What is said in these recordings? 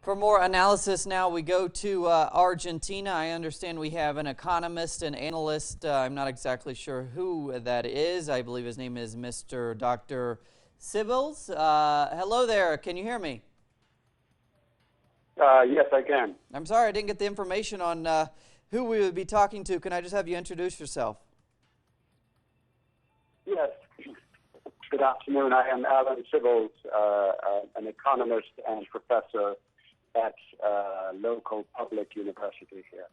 For more analysis now, we go to Argentina. I understand we have an economist and analyst. I'm not exactly sure who that is. I believe his name is Mr. Dr. Sibils. Hello there. Can you hear me? Yes, I can. I'm sorry, I didn't get the information on who we would be talking to. Can I just have you introduce yourself? Yes. Good afternoon. I am Alan Sibils, an economist and professor at local public university here.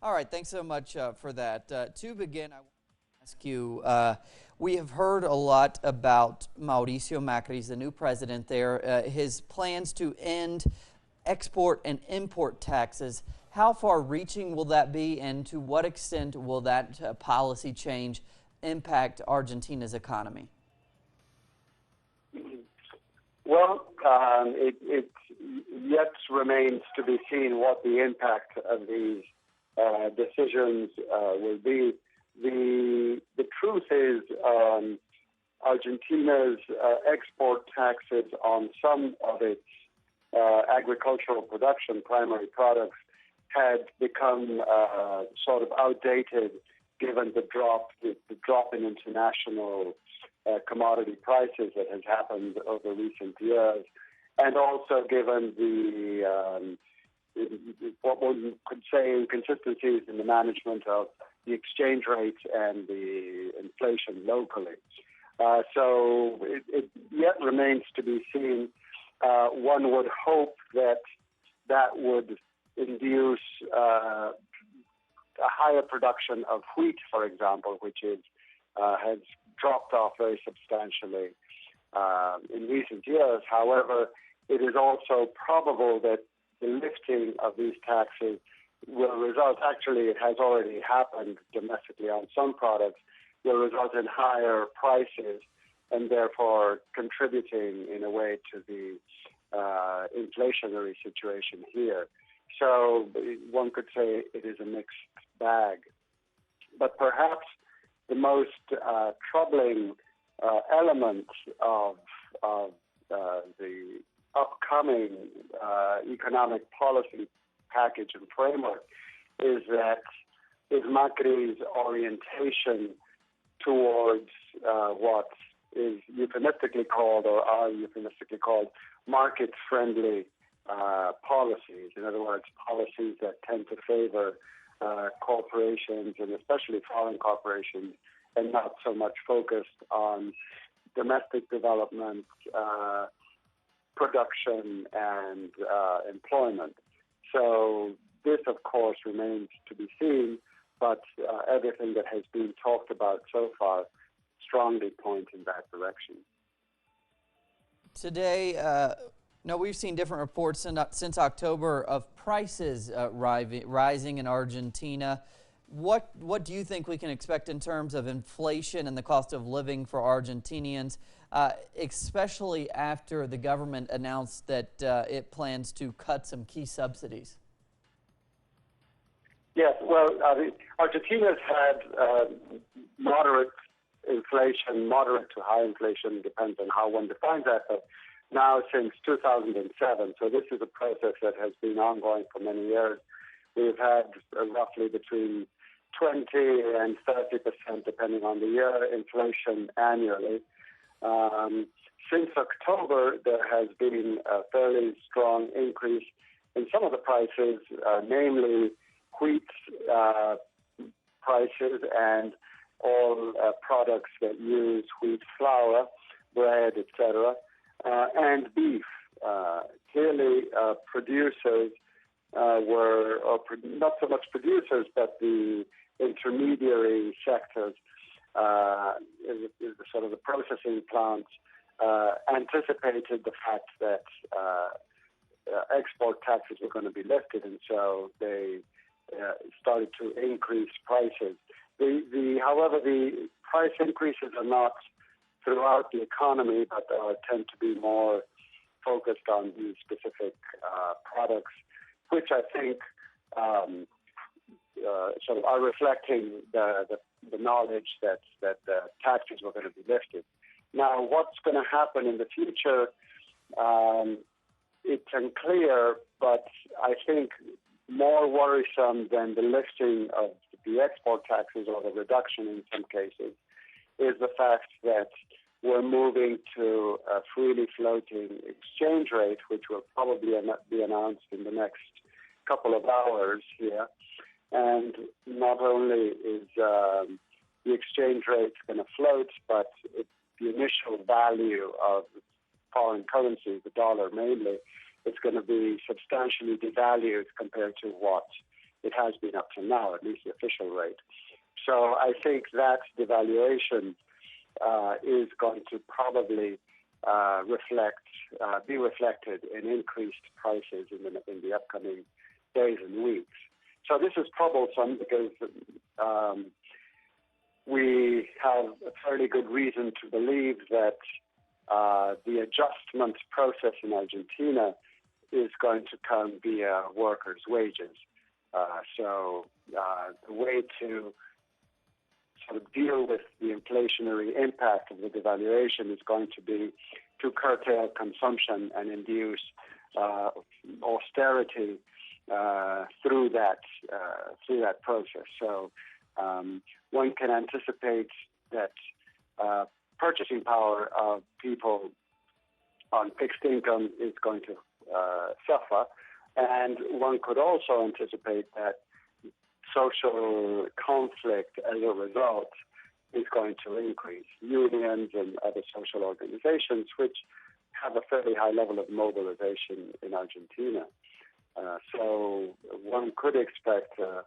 All right, thanks so much for that. To begin, I want to ask you, we have heard a lot about Mauricio Macri, the new president there, his plans to end export and import taxes. How far-reaching will that be, and to what extent will that policy change impact Argentina's economy? Well, it yet remains to be seen what the impact of these decisions will be. The truth is Argentina's export taxes on some of its agricultural production, primary products, had become sort of outdated given the drop in international commodity prices that has happened over recent years, and also given the what one could say inconsistencies in the management of the exchange rates and the inflation locally. So it yet remains to be seen. One would hope that would induce a higher production of wheat, for example, which has dropped off very substantially in recent years. However, it is also probable that the lifting of these taxes will result, actually it has already happened domestically on some products, will result in higher prices and therefore contributing in a way to the inflationary situation here. So one could say it is a mixed bag. But perhaps the most troubling element of the upcoming economic policy package and framework is Macri's orientation towards what is euphemistically called, or are euphemistically called, market-friendly policies. In other words, policies that tend to favor corporations, and especially foreign corporations, and not so much focused on domestic development, production, and employment. So this, of course, remains to be seen, but everything that has been talked about so far strongly points in that direction. Today, we've seen different reports since October of prices rising in Argentina. What do you think we can expect in terms of inflation and the cost of living for Argentinians, especially after the government announced that it plans to cut some key subsidies? Yes, well, Argentina's had moderate inflation, moderate to high inflation, depends on how one defines that, but now since 2007. So this is a process that has been ongoing for many years. We've had roughly between 20 and 30%, depending on the year, inflation annually. Since October, there has been a fairly strong increase in some of the prices, namely wheat prices and all products that use wheat flour, bread, etc., and beef. Clearly, producers were, or not so much producers, but the intermediary sectors, sort of the processing plants, anticipated the fact that export taxes were going to be lifted, and so they started to increase prices. However, the price increases are not throughout the economy, but tend to be more focused on these specific products, which I think sort of are reflecting the knowledge that taxes were going to be lifted. Now, what's going to happen in the future it's unclear, but I think more worrisome than the lifting of the export taxes or the reduction in some cases is the fact that we're moving to a freely floating exchange rate, which will probably be announced in the next couple of hours here. And not only is the exchange rate going to float, but the initial value of foreign currency, the dollar mainly, is going to be substantially devalued compared to what it has been up to now, at least the official rate. So I think that devaluation is going to probably be reflected in increased prices in the upcoming days and weeks. So this is troublesome because we have a fairly good reason to believe that the adjustment process in Argentina is going to come via workers' wages. So the way to sort of deal with the inflationary impact of the devaluation is going to be to curtail consumption and induce austerity through that process. So one can anticipate that purchasing power of people on fixed income is going to suffer, and one could also anticipate that social conflict as a result is going to increase. Unions and other social organizations, which have a fairly high level of mobilization in Argentina. So one could expect a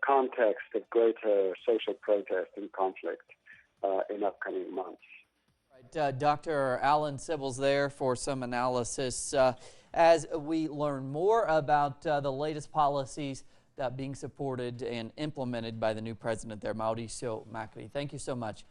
context of greater social protest and conflict in upcoming months. Right, Dr. Alan Sibbles there for some analysis as we learn more about the latest policies that being supported and implemented by the new president there, Mauricio Macri. Thank you so much.